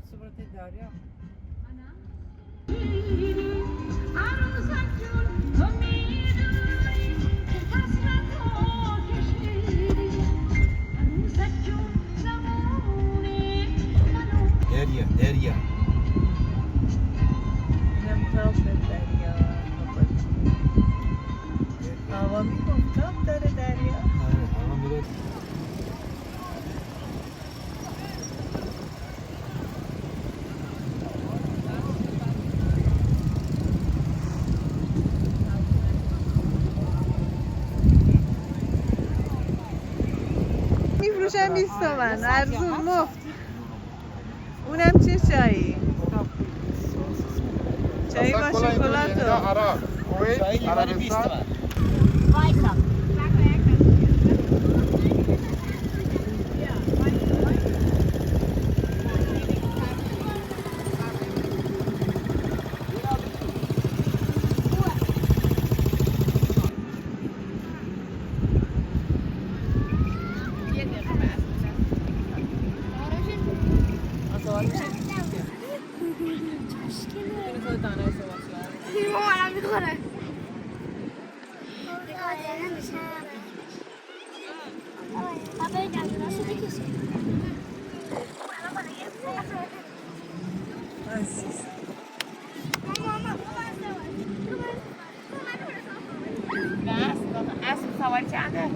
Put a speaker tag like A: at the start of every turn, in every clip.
A: seperti Darya.
B: Derya, Derya.
A: نمی‌تونم به دریا هوا میگفتم داره دریا
B: آره، هوا میره.
A: میفروشم 20 تومن ارزون مفت اونم چه چایی؟ چای با شکلاتو
B: چای لیوانی 20 تومن.
C: مامانم میخوره
A: عزیز
C: اسب سواری چنده؟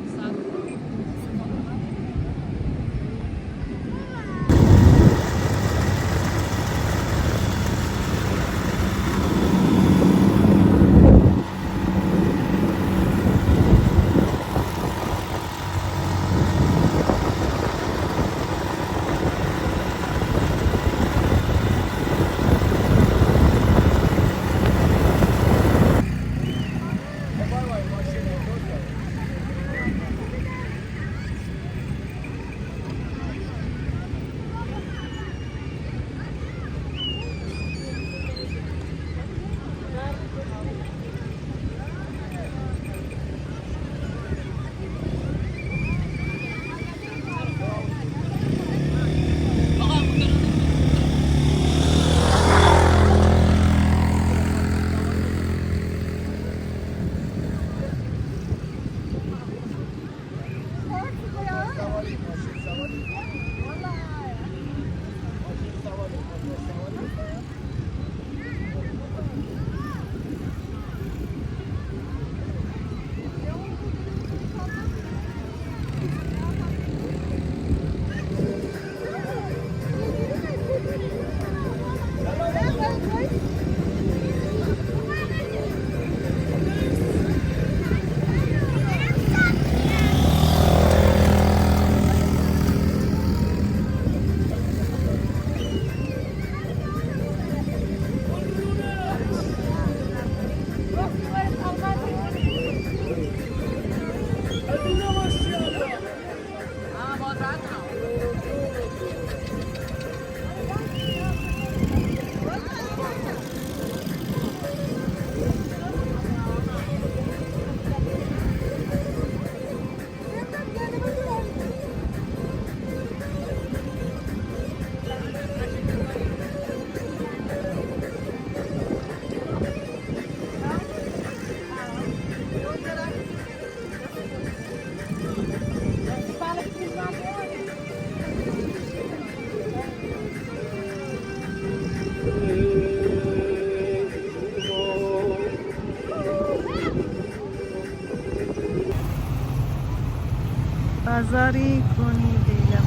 A: بازاری کنی دیدم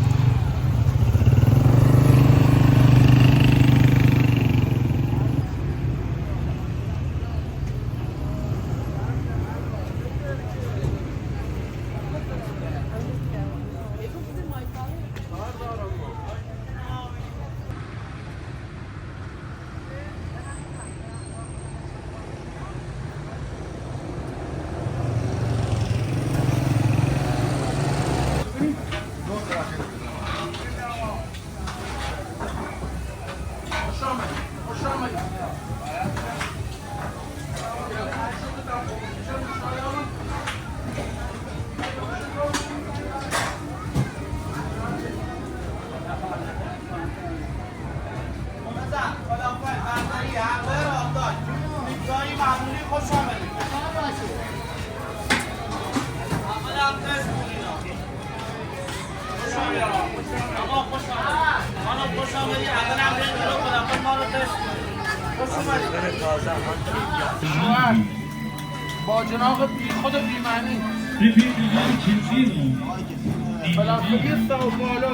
B: با جناب بی خود بی معنی فلسفی ساو پائولو.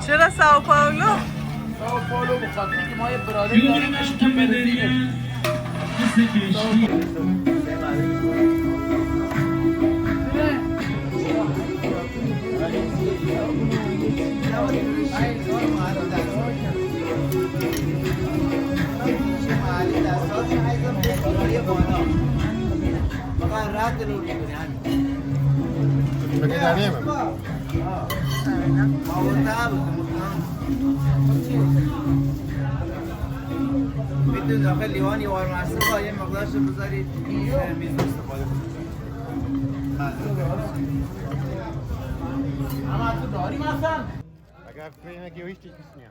A: چرا ساو پائولو؟
B: ساو پائولو بخاطر که ما یه برادر داریم که برزیله.
C: میتونید داخل لیوان یه وار مصرفا یه مقدارش رو بذارید میز استفاده کنید.
B: اما تو داریم اصلا؟
D: اگر فیلم richtig ist mir.